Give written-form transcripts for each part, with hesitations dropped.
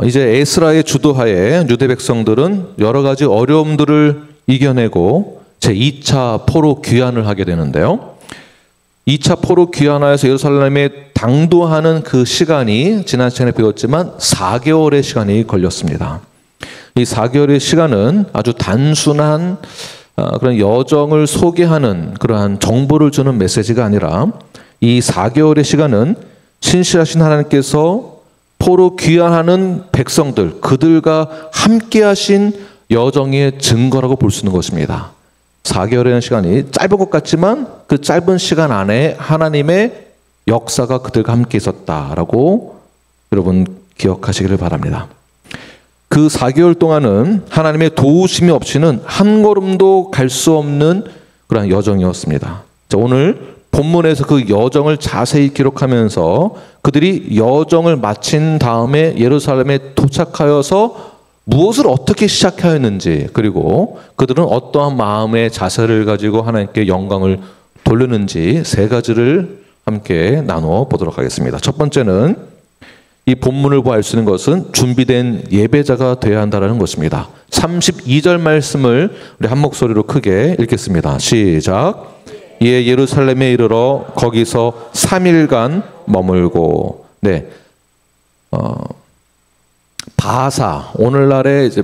이제 에스라의 주도하에 유대 백성들은 여러 가지 어려움들을 이겨내고 제2차 포로 귀환을 하게 되는데요. 2차 포로 귀환하여서 예루살렘에 당도하는 그 시간이 지난 시간에 배웠지만 4개월의 시간이 걸렸습니다. 이 4개월의 시간은 아주 단순한 그런 여정을 소개하는 그러한 정보를 주는 메시지가 아니라 이 4개월의 시간은 신실하신 하나님께서 포로 귀환하는 백성들, 그들과 함께 하신 여정의 증거라고 볼 수 있는 것입니다. 4개월이라는 시간이 짧은 것 같지만 그 짧은 시간 안에 하나님의 역사가 그들과 함께 있었다라고 여러분 기억하시기를 바랍니다. 그 4개월 동안은 하나님의 도우심이 없이는 한 걸음도 갈 수 없는 그런 여정이었습니다. 자, 오늘 본문에서 그 여정을 자세히 기록하면서 그들이 여정을 마친 다음에 예루살렘에 도착하여서 무엇을 어떻게 시작하였는지, 그리고 그들은 어떠한 마음의 자세를 가지고 하나님께 영광을 돌리는지 세 가지를 함께 나누어 보도록 하겠습니다. 첫 번째는 이 본문을 보아 알 수 있는 것은 준비된 예배자가 되어야 한다는 것입니다. 32절 말씀을 우리 한 목소리로 크게 읽겠습니다. 시작. 이에 예루살렘에 이르러 거기서 3일간 머물고. 네. 바사, 오늘날의 이제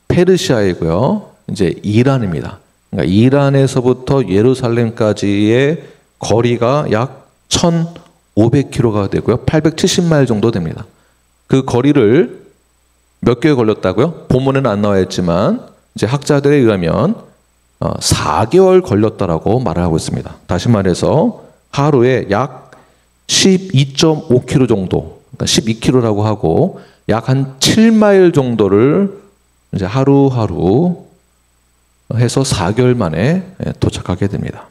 페르시아이고요. 이제 이란입니다. 그러니까 이란에서부터 예루살렘까지의 거리가 약 1,500km가 되고요. 870마일 정도 됩니다. 그 거리를 몇 개월 걸렸다고요? 본문에는 안 나와 있지만 이제 학자들에 의하면 4개월 걸렸다라고 말을 하고 있습니다. 다시 말해서 하루에 약 12.5km 정도, 그러니까 12km라고 하고 약 한 7마일 정도를 이제 하루하루 해서 4개월 만에 도착하게 됩니다.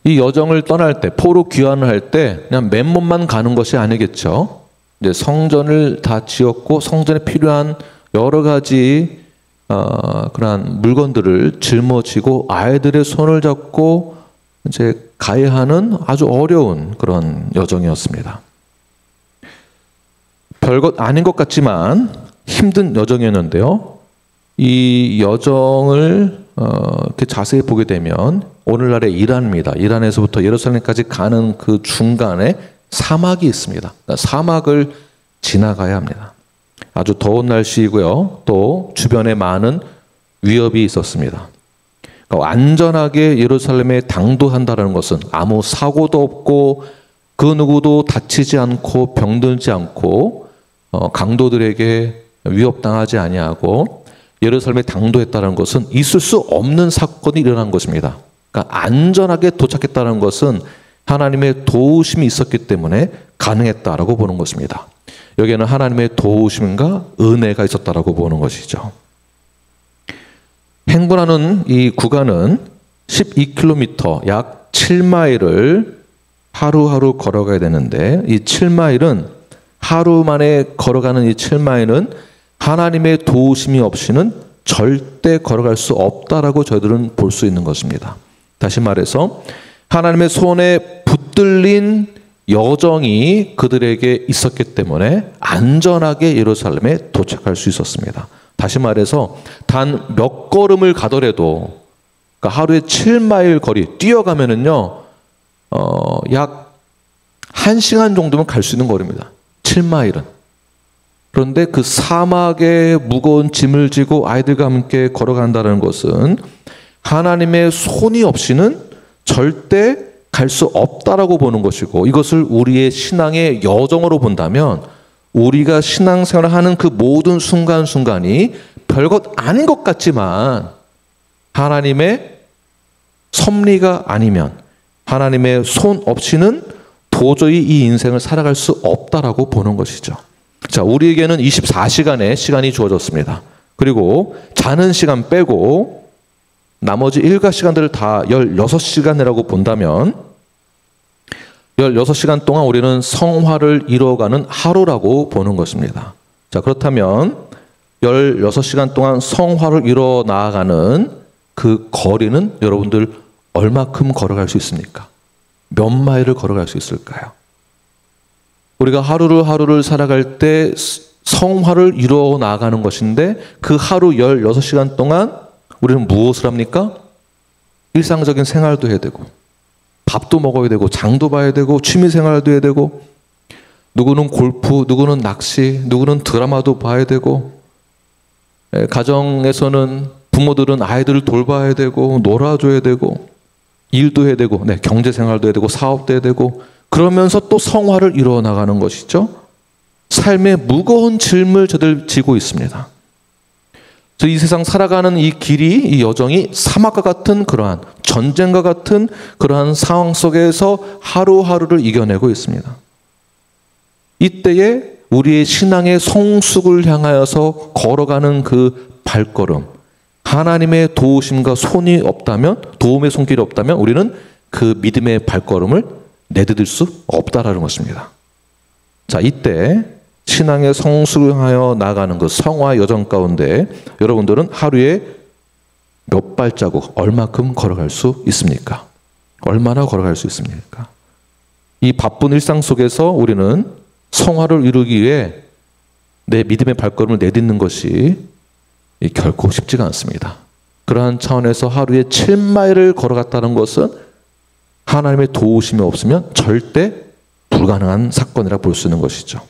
이 여정을 떠날 때, 포로 귀환을 할 때 그냥 맨몸만 가는 것이 아니겠죠. 이제 성전을 다 지었고 성전에 필요한 여러 가지 그러한 물건들을 짊어지고 아이들의 손을 잡고 이제 가야 하는 아주 어려운 그런 여정이었습니다. 별것 아닌 것 같지만 힘든 여정이었는데요. 이 여정을 이렇게 자세히 보게 되면 오늘날의 이란입니다. 이란에서부터 예루살렘까지 가는 그 중간에 사막이 있습니다. 그러니까 사막을 지나가야 합니다. 아주 더운 날씨이고요. 또 주변에 많은 위협이 있었습니다. 그러니까 안전하게 예루살렘에 당도한다는 것은 아무 사고도 없고 그 누구도 다치지 않고 병들지 않고 강도들에게 위협당하지 아니하고 예루살렘에 당도했다는 것은 있을 수 없는 사건이 일어난 것입니다. 그러니까 안전하게 도착했다는 것은 하나님의 도우심이 있었기 때문에 가능했다라고 보는 것입니다. 여기에는 하나님의 도우심과 은혜가 있었다라고 보는 것이죠. 행군하는 이 구간은 12km, 약 7마일을 하루하루 걸어가야 되는데 이 7마일은 하루 만에 걸어가는 이 7마일은 하나님의 도우심이 없이는 절대 걸어갈 수 없다라고 저희들은 볼 수 있는 것입니다. 다시 말해서 하나님의 손에 붙들린 여정이 그들에게 있었기 때문에 안전하게 예루살렘에 도착할 수 있었습니다. 다시 말해서 단 몇 걸음을 가더라도 그러니까 하루에 7마일 거리 뛰어가면은요 약 1시간 정도면 갈 수 있는 거리입니다. 7마일은. 그런데 그 사막에 무거운 짐을 지고 아이들과 함께 걸어간다는 것은 하나님의 손이 없이는 절대 갈 수 없다라고 보는 것이고, 이것을 우리의 신앙의 여정으로 본다면 우리가 신앙생활을 하는 그 모든 순간순간이 별것 아닌 것 같지만 하나님의 섭리가 아니면 하나님의 손 없이는 도저히 이 인생을 살아갈 수 없다라고 보는 것이죠. 자, 우리에게는 24시간의 시간이 주어졌습니다. 그리고 자는 시간 빼고 나머지 일과 시간들을 다 16시간이라고 본다면 16시간 동안 우리는 성화를 이루어가는 하루라고 보는 것입니다. 자, 그렇다면 16시간 동안 성화를 이루어 나아가는 그 거리는 여러분들 얼마큼 걸어갈 수 있습니까? 몇 마일을 걸어갈 수 있을까요? 우리가 하루를 살아갈 때 성화를 이루어 나가는 것인데 그 하루 16시간 동안 우리는 무엇을 합니까? 일상적인 생활도 해야 되고 밥도 먹어야 되고 장도 봐야 되고 취미 생활도 해야 되고 누구는 골프, 누구는 낚시, 누구는 드라마도 봐야 되고 가정에서는 부모들은 아이들을 돌봐야 되고 놀아줘야 되고 일도 해야 되고 경제 생활도 해야 되고 사업도 해야 되고 그러면서 또 성화를 이루어 나가는 것이죠. 삶의 무거운 짐을 저들 지고 있습니다. 이 세상 살아가는 이 길이, 이 여정이 사막과 같은 그러한 전쟁과 같은 그러한 상황 속에서 하루하루를 이겨내고 있습니다. 이때에 우리의 신앙의 성숙을 향하여서 걸어가는 그 발걸음, 하나님의 도우심과 손이 없다면, 도움의 손길이 없다면 우리는 그 믿음의 발걸음을 내디딜 수 없다라는 것입니다. 자, 이때 신앙의 성숙을 향하여 나가는 그 성화 여정 가운데 여러분들은 하루에 몇 발자국, 얼마큼 걸어갈 수 있습니까? 얼마나 걸어갈 수 있습니까? 이 바쁜 일상 속에서 우리는 성화를 이루기 위해 내 믿음의 발걸음을 내딛는 것이 결코 쉽지가 않습니다. 그러한 차원에서 하루에 7마일을 걸어갔다는 것은 하나님의 도우심이 없으면 절대 불가능한 사건이라 볼 수 있는 것이죠.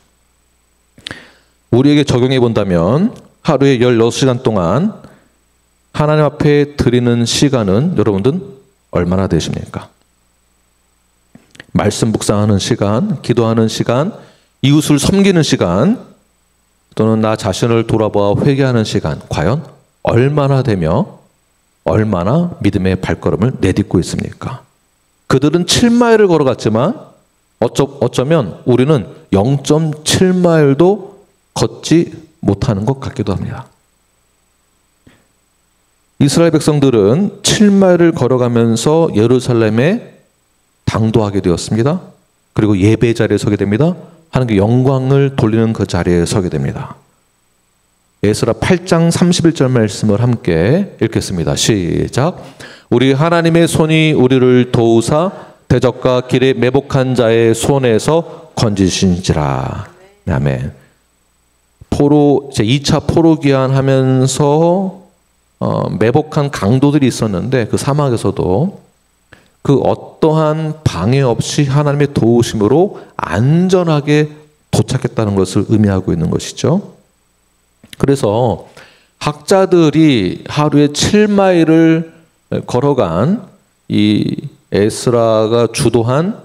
우리에게 적용해 본다면 하루에 16시간 동안 하나님 앞에 드리는 시간은 여러분들은 얼마나 되십니까? 말씀 묵상하는 시간, 기도하는 시간, 이웃을 섬기는 시간, 또는 나 자신을 돌아보아 회개하는 시간, 과연 얼마나 되며 얼마나 믿음의 발걸음을 내딛고 있습니까? 그들은 7마일을 걸어갔지만 어쩌면 우리는 0.7마일도 걷지 못하는 것 같기도 합니다. 이스라엘 백성들은 7마일을 걸어가면서 예루살렘에 당도하게 되었습니다. 그리고 예배 자리에 서게 됩니다. 하나님께 영광을 돌리는 그 자리에 서게 됩니다. 에스라 8장 31절 말씀을 함께 읽겠습니다. 시작. 우리 하나님의 손이 우리를 도우사 대적과 길에 매복한 자의 손에서 건지신지라. 아멘. 포로, 이제 2차 포로 귀환하면서 매복한 강도들이 있었는데 그 사막에서도 그 어떠한 방해 없이 하나님의 도우심으로 안전하게 도착했다는 것을 의미하고 있는 것이죠. 그래서 학자들이 하루에 7마일을 걸어간 이 에스라가 주도한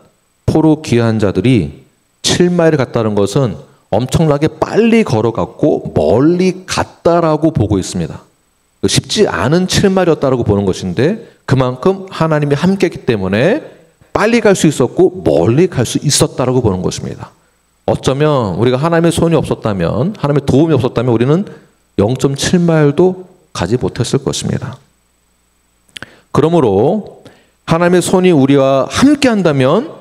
포로 귀환자들이 7마일을 갔다는 것은 엄청나게 빨리 걸어갔고 멀리 갔다라고 보고 있습니다. 쉽지 않은 7마일이었다라고 보는 것인데 그만큼 하나님이 함께했기 때문에 빨리 갈 수 있었고 멀리 갈 수 있었다라고 보는 것입니다. 어쩌면 우리가 하나님의 손이 없었다면, 하나님의 도움이 없었다면 우리는 0.7마일도 가지 못했을 것입니다. 그러므로 하나님의 손이 우리와 함께 한다면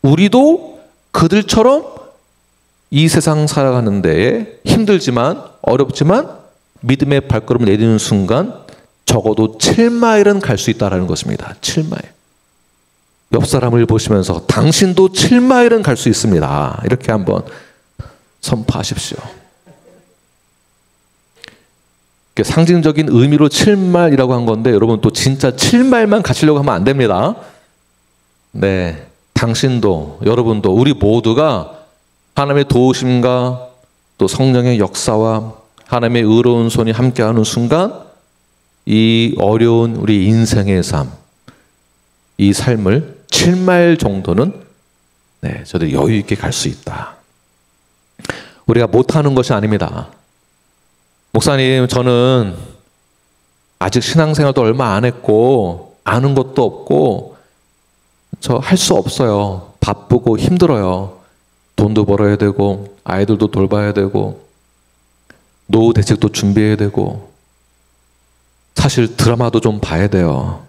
우리도 그들처럼 이 세상 살아가는 데에 힘들지만 어렵지만 믿음의 발걸음을 내딛는 순간 적어도 7마일은 갈 수 있다는 것입니다. 7마일. 옆 사람을 보시면서 당신도 7마일은 갈 수 있습니다. 이렇게 한번 선포하십시오. 상징적인 의미로 7마일이라고 한 건데 여러분 또 진짜 7마일만 가시려고 하면 안 됩니다. 네, 당신도 여러분도 우리 모두가 하나님의 도우심과 또 성령의 역사와 하나님의 의로운 손이 함께하는 순간 이 어려운 우리 인생의 삶, 이 삶을 7마일 정도는 저들이 여유 있게 갈 수 있다. 우리가 못하는 것이 아닙니다. 목사님, 저는 아직 신앙생활도 얼마 안 했고 아는 것도 없고 저 할 수 없어요. 바쁘고 힘들어요. 돈도 벌어야 되고 아이들도 돌봐야 되고 노후 대책도 준비해야 되고 사실 드라마도 좀 봐야 돼요.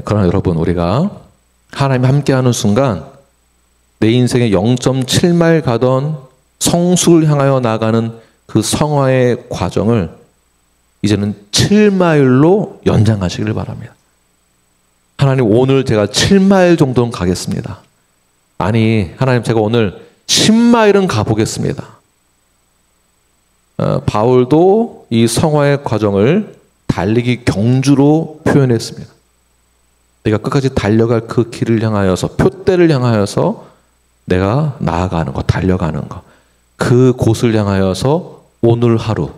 그러나 여러분, 우리가 하나님 함께하는 순간 내 인생에 0.7마일 가던 성숙을 향하여 나가는 그 성화의 과정을 이제는 7마일로 연장하시길 바랍니다. 하나님, 오늘 제가 7마일 정도는 가겠습니다. 아니, 하나님 제가 오늘 10마일은 가보겠습니다. 바울도 이 성화의 과정을 달리기 경주로 표현했습니다. 내가 끝까지 달려갈 그 길을 향하여서, 표대를 향하여서 내가 나아가는 것, 달려가는 것, 그 곳을 향하여서 오늘 하루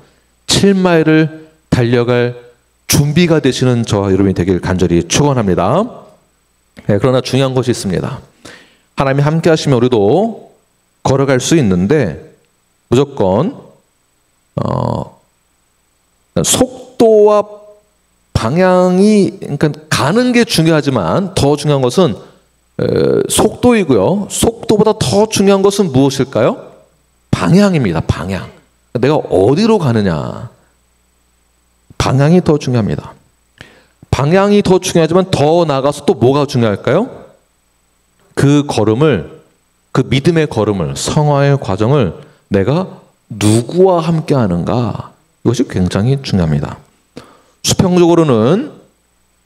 7마일을 달려갈 준비가 되시는 저와 여러분이 되길 간절히 축원합니다. 네, 그러나 중요한 것이 있습니다. 하나님이 함께 하시면 우리도 걸어갈 수 있는데 무조건 속도와 방향이, 그러니까 가는 게 중요하지만 더 중요한 것은 속도이고요. 속도보다 더 중요한 것은 무엇일까요? 방향입니다. 방향. 내가 어디로 가느냐. 방향이 더 중요합니다. 방향이 더 중요하지만 더 나아가서 또 뭐가 중요할까요? 그 걸음을, 그 믿음의 걸음을, 성화의 과정을 내가 누구와 함께 하는가, 이것이 굉장히 중요합니다. 수평적으로는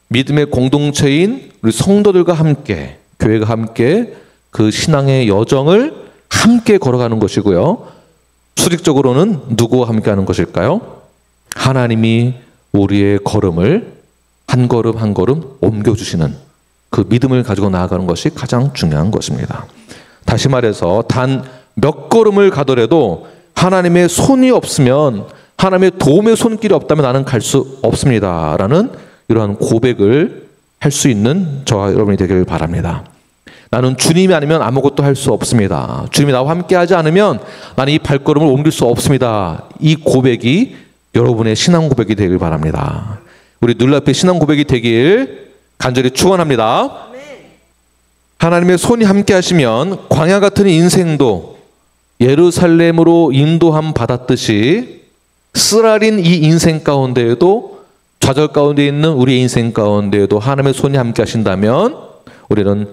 믿음의 공동체인 우리 성도들과 함께, 교회가 함께 그 신앙의 여정을 함께 걸어가는 것이고요. 수직적으로는 누구와 함께 하는 것일까요? 하나님이 우리의 걸음을 한 걸음 한 걸음 옮겨주시는 그 믿음을 가지고 나아가는 것이 가장 중요한 것입니다. 다시 말해서 단 몇 걸음을 가더라도 하나님의 손이 없으면, 하나님의 도움의 손길이 없다면 나는 갈 수 없습니다 라는 이러한 고백을 할 수 있는 저와 여러분이 되길 바랍니다. 나는 주님이 아니면 아무것도 할 수 없습니다. 주님이 나와 함께 하지 않으면 나는 이 발걸음을 옮길 수 없습니다. 이 고백이 여러분의 신앙 고백이 되길 바랍니다. 우리 눈앞에 신앙 고백이 되길 간절히 축원합니다. 하나님의 손이 함께 하시면 광야 같은 인생도 예루살렘으로 인도함 받았듯이 쓰라린 이 인생 가운데에도, 좌절 가운데 있는 우리의 인생 가운데에도 하나님의 손이 함께 하신다면 우리는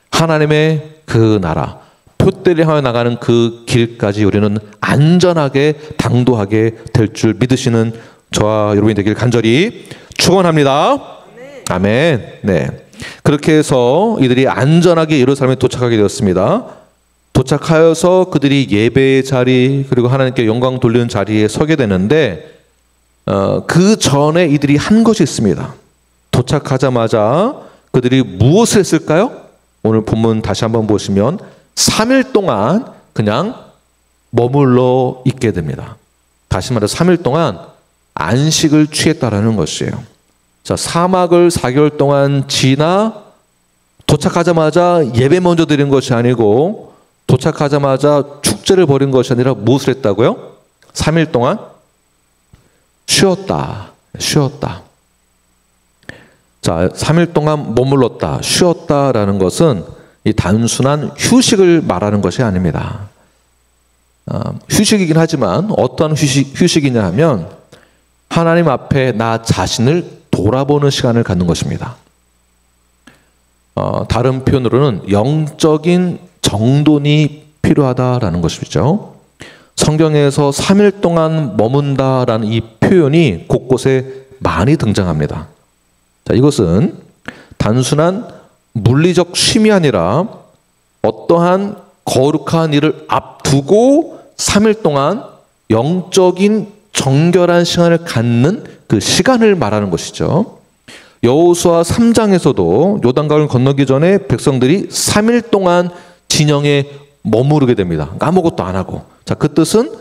하나님의 그 나라, 표대를 향해 나가는 그 길까지 우리는 안전하게 당도하게 될 줄 믿으시는 저와 여러분이 되길 간절히 축원합니다. 아멘. 네. 그렇게 해서 이들이 안전하게 예루살렘에 도착하게 되었습니다. 도착하여서 그들이 예배의 자리, 그리고 하나님께 영광 돌리는 자리에 서게 되는데 그 전에 이들이 한 것이 있습니다. 도착하자마자 그들이 무엇을 했을까요? 오늘 본문 다시 한번 보시면 3일 동안 그냥 머물러 있게 됩니다. 다시 말해서 3일 동안 안식을 취했다라는 것이에요. 자, 사막을 4개월 동안 지나 도착하자마자 예배 먼저 드린 것이 아니고 도착하자마자 축제를 벌인 것이 아니라 무엇을 했다고요? 3일 동안 쉬었다. 자, 3일 동안 머물렀다, 쉬었다라는 것은 이 단순한 휴식을 말하는 것이 아닙니다. 휴식이긴 하지만 어떠한 휴식이냐 하면 하나님 앞에 나 자신을 돌아보는 시간을 갖는 것입니다. 다른 표현으로는 영적인 정돈이 필요하다라는 것이죠. 성경에서 3일 동안 머문다라는 이 표현이 곳곳에 많이 등장합니다. 자, 이것은 단순한 물리적 쉼이 아니라 어떠한 거룩한 일을 앞두고 3일 동안 영적인 정결한 시간을 갖는 그 시간을 말하는 것이죠. 여호수아 3장에서도 요단강을 건너기 전에 백성들이 3일 동안 진영에 머무르게 됩니다. 아무것도 안 하고. 자, 그 뜻은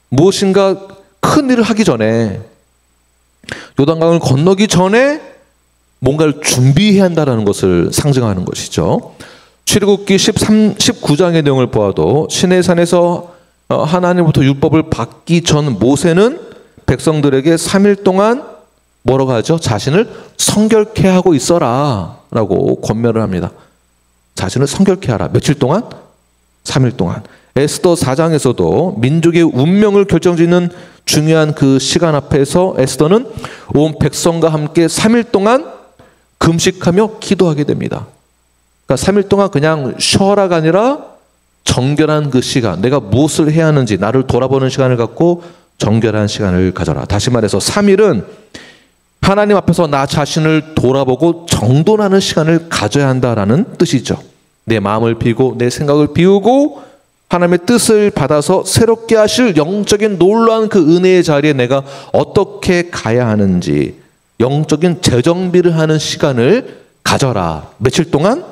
무엇인가 큰 일을 하기 전에, 요단강을 건너기 전에 뭔가를 준비해야 한다는 것을 상징하는 것이죠. 출애굽기 19장의 내용을 보아도 시내산에서 하나님부터 율법을 받기 전 모세는 백성들에게 3일 동안 뭐라고 하죠? 자신을 성결케 하고 있어라 라고 권면을 합니다. 자신을 성결케 하라. 며칠 동안? 3일 동안. 에스더 4장에서도 민족의 운명을 결정짓는 중요한 그 시간 앞에서 에스더는 온 백성과 함께 3일 동안 금식하며 기도하게 됩니다. 그러니까 3일 동안 그냥 쉬어라가 아니라 정결한 그 시간, 내가 무엇을 해야 하는지 나를 돌아보는 시간을 갖고 정결한 시간을 가져라. 다시 말해서 3일은 하나님 앞에서 나 자신을 돌아보고 정돈하는 시간을 가져야 한다라는 뜻이죠. 내 마음을 비우고 내 생각을 비우고 하나님의 뜻을 받아서 새롭게 하실 영적인 놀라운 그 은혜의 자리에 내가 어떻게 가야 하는지 영적인 재정비를 하는 시간을 가져라. 며칠 동안?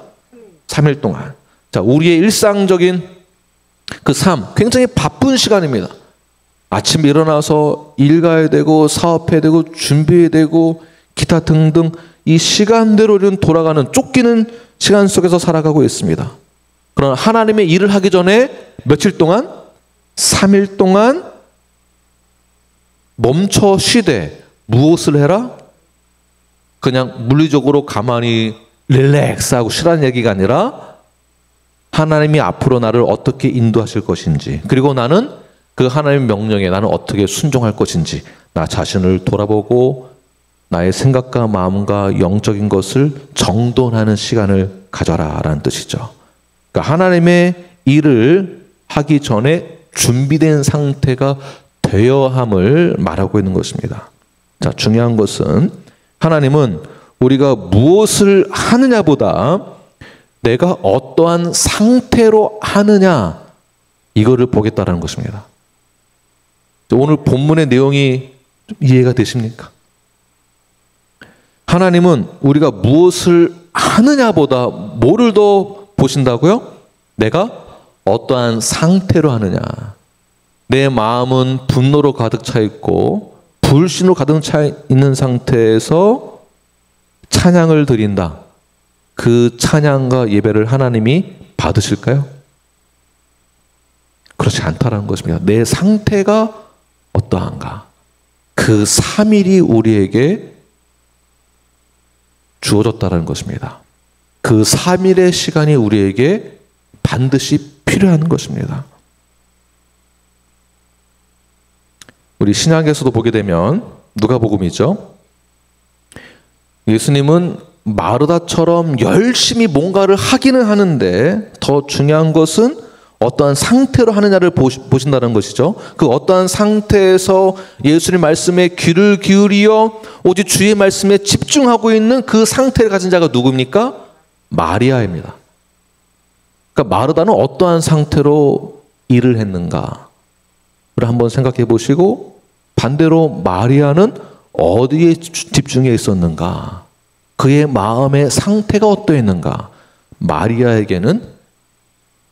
3일 동안. 자, 우리의 일상적인 그 삶, 굉장히 바쁜 시간입니다. 아침에 일어나서 일 가야 되고 사업해야 되고 준비해야 되고 기타 등등 이 시간대로 돌아가는 쫓기는 시간 속에서 살아가고 있습니다. 그러나 하나님의 일을 하기 전에 며칠 동안? 3일 동안 멈춰 쉬되 무엇을 해라? 그냥 물리적으로 가만히 릴렉스하고 쉬라는 얘기가 아니라 하나님이 앞으로 나를 어떻게 인도하실 것인지, 그리고 나는 그 하나님의 명령에 나는 어떻게 순종할 것인지 나 자신을 돌아보고 나의 생각과 마음과 영적인 것을 정돈하는 시간을 가져라 라는 뜻이죠. 그러니까 하나님의 일을 하기 전에 준비된 상태가 되어야 함을 말하고 있는 것입니다. 자, 중요한 것은 하나님은 우리가 무엇을 하느냐보다 내가 어떠한 상태로 하느냐 이거를 보겠다라는 것입니다. 오늘 본문의 내용이 좀 이해가 되십니까? 하나님은 우리가 무엇을 하느냐보다 뭐를 더 보신다고요? 내가 어떠한 상태로 하느냐. 내 마음은 분노로 가득 차 있고 불신으로 가득 차 있는 상태에서 찬양을 드린다. 그 찬양과 예배를 하나님이 받으실까요? 그렇지 않다라는 것입니다. 내 상태가 어떠한가? 그 3일이 우리에게 주어졌다는 것입니다. 그 3일의 시간이 우리에게 반드시 필요한 것입니다. 우리 신약에서도 보게 되면 누가복음이죠. 예수님은 마르다처럼 열심히 뭔가를 하기는 하는데 더 중요한 것은 어떠한 상태로 하느냐를 보신다는 것이죠. 그 어떠한 상태에서 예수님 말씀에 귀를 기울이어 오직 주의 말씀에 집중하고 있는 그 상태를 가진 자가 누굽니까? 마리아입니다. 그러니까 마르다는 어떠한 상태로 일을 했는가를 한번 생각해 보시고, 반대로 마리아는 어디에 집중해 있었는가? 그의 마음의 상태가 어떠했는가? 마리아에게는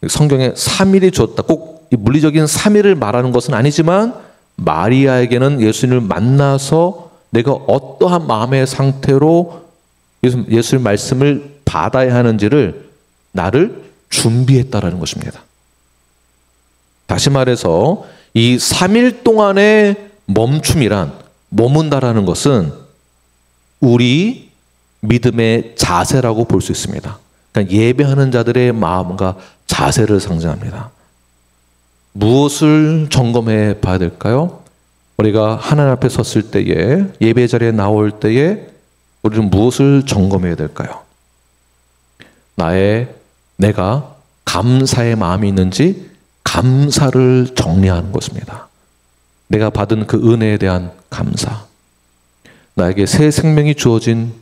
성경에 3일이 주었다. 꼭 물리적인 3일을 말하는 것은 아니지만 마리아에게는 예수님을 만나서 내가 어떠한 마음의 상태로 예수님 말씀을 받아야 하는지를 나를 준비했다라는 것입니다. 다시 말해서 이 3일 동안의 멈춤이란, 머문다라는 것은 우리 믿음의 자세라고 볼 수 있습니다. 그러니까 예배하는 자들의 마음과 자세를 상징합니다. 무엇을 점검해 봐야 될까요? 우리가 하나님 앞에 섰을 때에, 예배 자리에 나올 때에 우리는 무엇을 점검해야 될까요? 내가 감사의 마음이 있는지 감사를 정리하는 것입니다. 내가 받은 그 은혜에 대한 감사, 나에게 새 생명이 주어진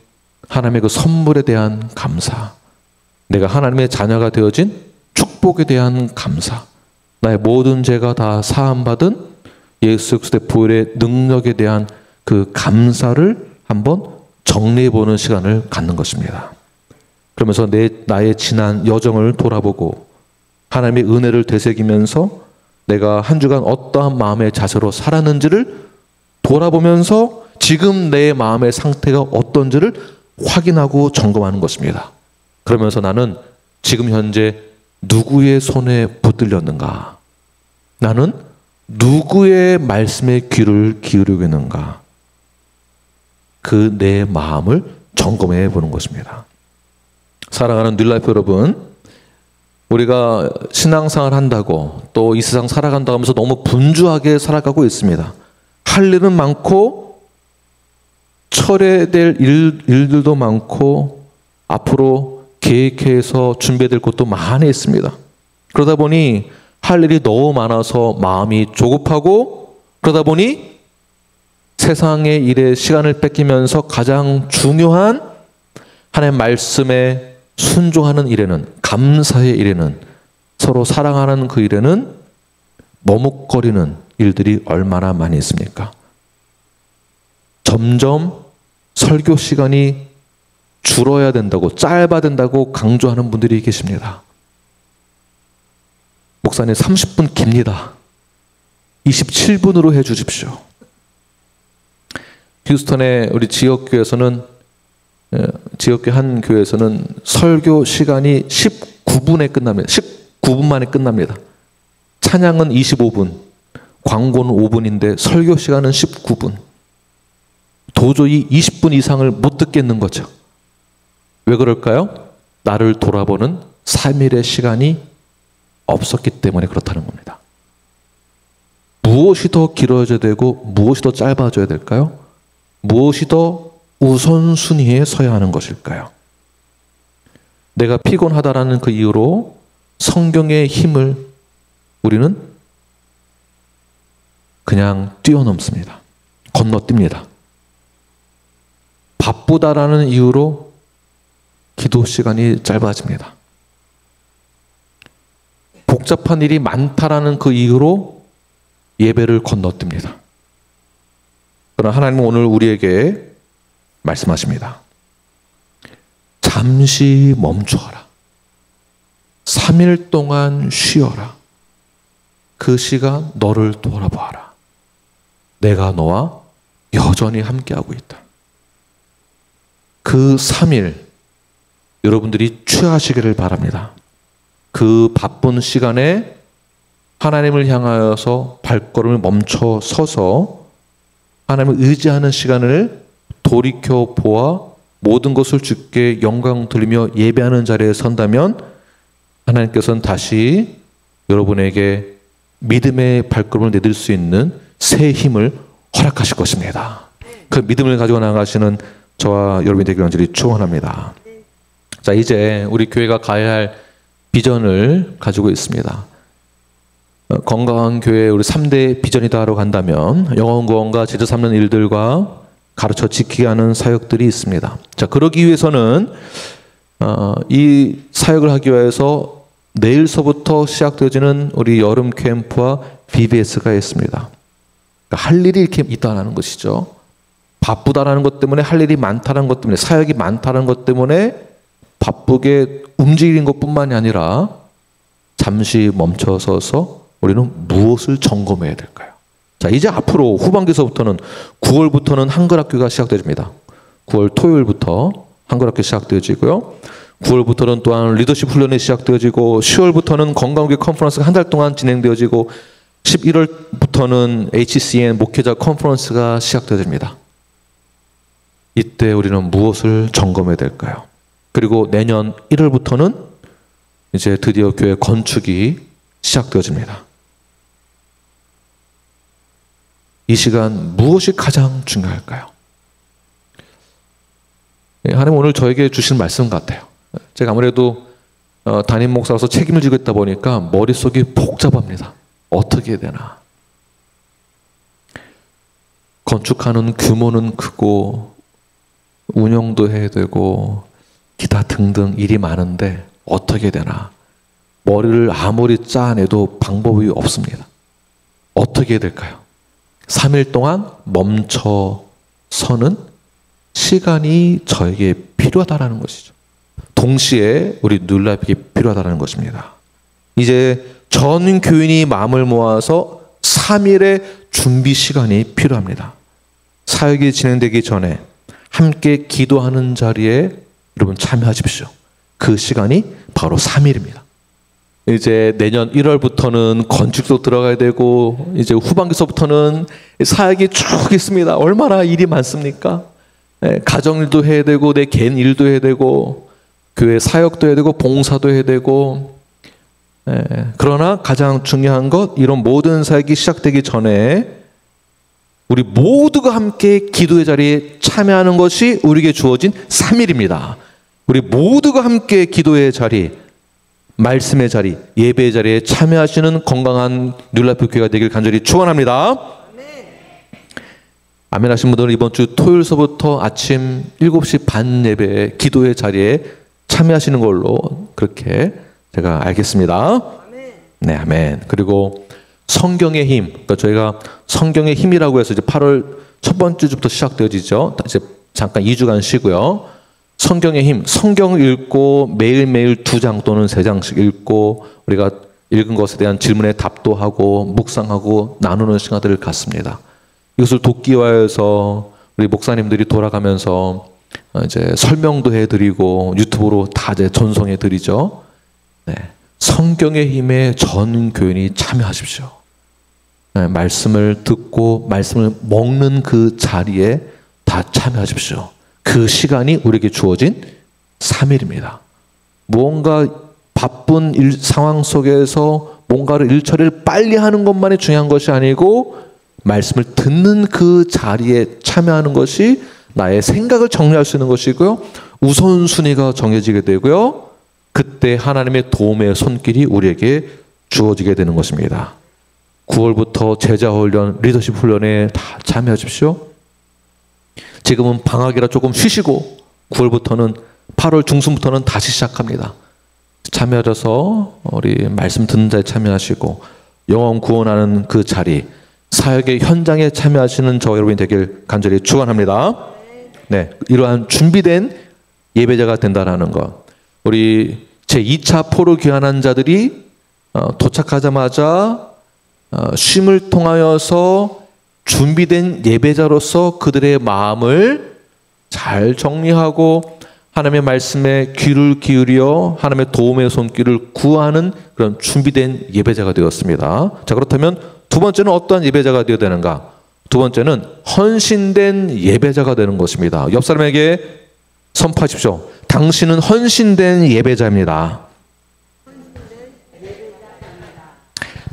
하나님의 그 선물에 대한 감사, 내가 하나님의 자녀가 되어진 축복에 대한 감사, 나의 모든 죄가 다 사함받은 예수 그리스도의 보혈의 능력에 대한 그 감사를 한번 정리해보는 시간을 갖는 것입니다. 그러면서 나의 지난 여정을 돌아보고 하나님의 은혜를 되새기면서 내가 한 주간 어떠한 마음의 자세로 살았는지를 돌아보면서 지금 내 마음의 상태가 어떤지를 확인하고 점검하는 것입니다. 그러면서 나는 지금 현재 누구의 손에 붙들렸는가? 나는 누구의 말씀에 귀를 기울이고 있는가? 그 내 마음을 점검해 보는 것입니다. 사랑하는 뉴라이프 여러분, 우리가 신앙생활 한다고 또 이 세상 살아간다고 하면서 너무 분주하게 살아가고 있습니다. 할 일은 많고 처리될 일들도 많고 앞으로 계획해서 준비될 것도 많이 있습니다. 그러다 보니 할 일이 너무 많아서 마음이 조급하고, 그러다 보니 세상의 일에 시간을 뺏기면서 가장 중요한 하나님의 말씀에 순종하는 일에는, 감사의 일에는, 서로 사랑하는 그 일에는 머뭇거리는 일들이 얼마나 많이 있습니까? 점점 설교 시간이 줄어야 된다고, 짧아야 된다고 강조하는 분들이 계십니다. 목사님 30분 깁니다. 27분으로 해 주십시오. 휴스턴의 우리 지역교회에서는, 지역교회 한 교회에서는 설교 시간이 19분에 끝납니다. 19분 만에 끝납니다. 찬양은 25분, 광고는 5분인데 설교 시간은 19분. 도저히 20분 이상을 못 듣겠는 거죠. 왜 그럴까요? 나를 돌아보는 3일의 시간이 없었기 때문에 그렇다는 겁니다. 무엇이 더 길어져야 되고 무엇이 더 짧아져야 될까요? 무엇이 더 우선순위에 서야 하는 것일까요? 내가 피곤하다라는 그 이유로 성경의 힘을 우리는 그냥 뛰어넘습니다. 건너뜁니다. 바쁘다라는 이유로 기도 시간이 짧아집니다. 복잡한 일이 많다라는 그 이유로 예배를 건너뜁니다. 그러나 하나님은 오늘 우리에게 말씀하십니다. 잠시 멈춰라. 3일 동안 쉬어라. 그 시간 너를 돌아봐라. 내가 너와 여전히 함께하고 있다. 그 3일 여러분들이 취하시기를 바랍니다. 그 바쁜 시간에 하나님을 향하여서 발걸음을 멈춰 서서 하나님을 의지하는 시간을 돌이켜 보아 모든 것을 주께 영광 돌리며 예배하는 자리에 선다면 하나님께서는 다시 여러분에게 믿음의 발걸음을 내딜 수 있는 새 힘을 허락하실 것입니다. 그 믿음을 가지고 나가시는 저와 여러분이 되기를 간절히 축원합니다. 자, 이제 우리 교회가 가야 할 비전을 가지고 있습니다. 건강한 교회 우리 3대 비전이다로 간다면 영혼 구원과 제자 삼는 일들과 가르쳐 지키게 하는 사역들이 있습니다. 자, 그러기 위해서는 이 사역을 하기 위해서 내일서부터 시작되어지는 우리 여름 캠프와 VBS가 있습니다. 그러니까 할 일이 이렇게 있다는 것이죠. 바쁘다라는 것 때문에, 할 일이 많다는 것 때문에, 사역이 많다는 것 때문에 바쁘게 움직이는 것뿐만이 아니라 잠시 멈춰서서 우리는 무엇을 점검해야 될까요? 자, 이제 앞으로 후반기서부터는 9월부터는 한글학교가 시작됩니다. 9월 토요일부터 한글학교 시작되어지고요. 9월부터는 또한 리더십 훈련이 시작되어지고 10월부터는 건강교육 컨퍼런스가 한 달 동안 진행되어지고 11월부터는 HCN 목회자 컨퍼런스가 시작되어집니다. 이때 우리는 무엇을 점검해야 될까요? 그리고 내년 1월부터는 이제 드디어 교회 건축이 시작되어집니다. 이 시간 무엇이 가장 중요할까요? 하나님 오늘 저에게 주신 말씀 같아요. 제가 아무래도 담임 목사로서 책임을 지고 있다 보니까 머릿속이 복잡합니다. 어떻게 해야 되나? 건축하는 규모는 크고 운영도 해야 되고 기타 등등 일이 많은데 어떻게 해야 되나? 머리를 아무리 짜내도 방법이 없습니다. 어떻게 해야 될까요? 3일 동안 멈춰서는 시간이 저에게 필요하다는 것이죠. 동시에 우리 뉴라이프에게 필요하다는 것입니다. 이제 전 교인이 마음을 모아서 3일의 준비 시간이 필요합니다. 사역이 진행되기 전에 함께 기도하는 자리에 여러분 참여하십시오. 그 시간이 바로 3일입니다. 이제 내년 1월부터는 건축도 들어가야 되고 이제 후반기서부터는 사역이 쭉 있습니다. 얼마나 일이 많습니까? 가정일도 해야 되고 내 개인 일도 해야 되고 교회 사역도 해야 되고 봉사도 해야 되고 그러나 가장 중요한 것 이런 모든 사역이 시작되기 전에 우리 모두가 함께 기도의 자리에 참여하는 것이 우리에게 주어진 3일입니다. 우리 모두가 함께 기도의 자리, 말씀의 자리, 예배의 자리에 참여하시는 건강한 뉴라이프 교회가 되길 간절히 축원합니다. 아멘 하신 분들은 이번 주 토요일서부터 아침 7시 반 예배 기도의 자리에 참여하시는 걸로 그렇게 제가 알겠습니다. 네, 아멘. 그리고 성경의 힘, 그러니까 저희가 성경의 힘이라고 해서 이제 8월 첫 번째 주부터 시작되어지죠. 이제 잠깐 2주간 쉬고요. 성경의 힘, 성경을 읽고 매일매일 2장 또는 3장씩 읽고 우리가 읽은 것에 대한 질문에 답도 하고 묵상하고 나누는 시간들을 갖습니다. 이것을 돕기위해서 우리 목사님들이 돌아가면서 이제 설명도 해드리고 유튜브로 다 이제 전송해드리죠. 네. 성경의 힘에 전 교인이 참여하십시오. 네, 말씀을 듣고 말씀을 먹는 그 자리에 다 참여하십시오. 그 시간이 우리에게 주어진 3일입니다. 무언가 바쁜 상황 속에서 뭔가를 일처리를 빨리 하는 것만이 중요한 것이 아니고 말씀을 듣는 그 자리에 참여하는 것이 나의 생각을 정리할 수 있는 것이고요. 우선순위가 정해지게 되고요. 그때 하나님의 도움의 손길이 우리에게 주어지게 되는 것입니다. 9월부터 제자훈련, 리더십 훈련에 다 참여하십시오. 지금은 방학이라 조금 쉬시고 9월부터는 8월 중순부터는 다시 시작합니다. 참여하셔서 우리 말씀 듣는 자에 참여하시고 영혼 구원하는 그 자리, 사역의 현장에 참여하시는 저 여러분이 되길 간절히 축원합니다. 네, 이러한 준비된 예배자가 된다라는 것. 우리 제2차 포로 귀환한 자들이 도착하자마자 쉼을 통하여서 준비된 예배자로서 그들의 마음을 잘 정리하고 하나님의 말씀에 귀를 기울여 하나님의 도움의 손길을 구하는 그런 준비된 예배자가 되었습니다. 자, 그렇다면 두 번째는 어떠한 예배자가 되어야 되는가? 두 번째는 헌신된 예배자가 되는 것입니다. 옆 사람에게 선포하십시오. 당신은 헌신된 예배자입니다.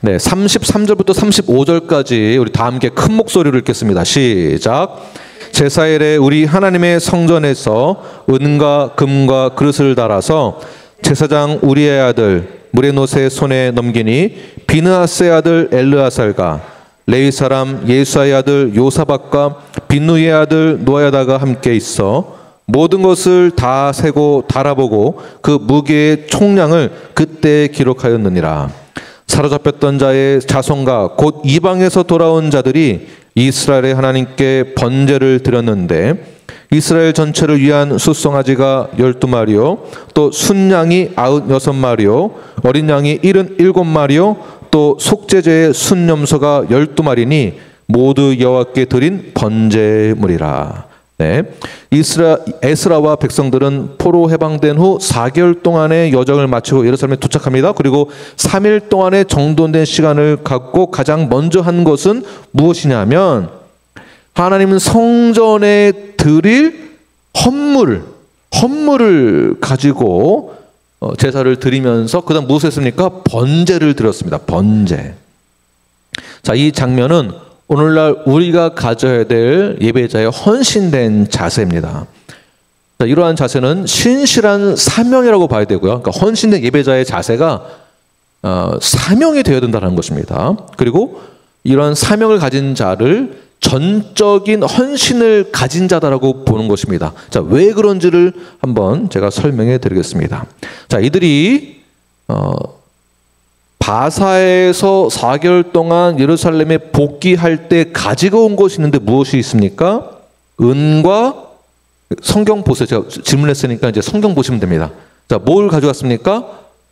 네, 33절부터 35절까지 우리 다 함께 큰 목소리로 읽겠습니다. 시작. 제사일에 우리 하나님의 성전에서 은과 금과 그릇을 달아서 제사장 우리의 아들 무레노스의 손에 넘기니 비느하스의 아들 엘르아살과 레위 사람 예수아의 아들 요사박과 빈누이의 아들 노아야다가 함께 있어 모든 것을 다 세고 달아보고 그 무게의 총량을 그때 기록하였느니라. 사로잡혔던 자의 자손과 곧 이방에서 돌아온 자들이 이스라엘의 하나님께 번제를 드렸는데 이스라엘 전체를 위한 숫송아지가 12마리요 또 순양이 96마리요 어린 양이 77마리요 또 속죄제의 순염소가 12마리니 모두 여호와께 드린 번제물이라. 네. 에스라와 백성들은 포로 해방된 후 4개월 동안의 여정을 마치고 예루살렘에 도착합니다. 그리고 3일 동안의 정돈된 시간을 갖고 가장 먼저 한 것은 무엇이냐면 하나님은 성전에 드릴 헌물을 가지고 제사를 드리면서 그다음 무엇을 했습니까? 번제를 드렸습니다. 번제. 자, 이 장면은 오늘날 우리가 가져야 될 예배자의 헌신된 자세입니다. 자, 이러한 자세는 신실한 사명이라고 봐야 되고요. 그러니까 헌신된 예배자의 자세가 사명이 되어야 된다는 것입니다. 그리고 이러한 사명을 가진 자를 전적인 헌신을 가진 자다라고 보는 것입니다. 자, 왜 그런지를 한번 제가 설명해 드리겠습니다. 자, 이들이 바사에서 4개월 동안 예루살렘에 복귀할 때 가지고 온 것이 있는데 무엇이 있습니까? 은과 성경 보세요. 제가 질문했으니까 이제 성경 보시면 됩니다. 자, 뭘 가져왔습니까?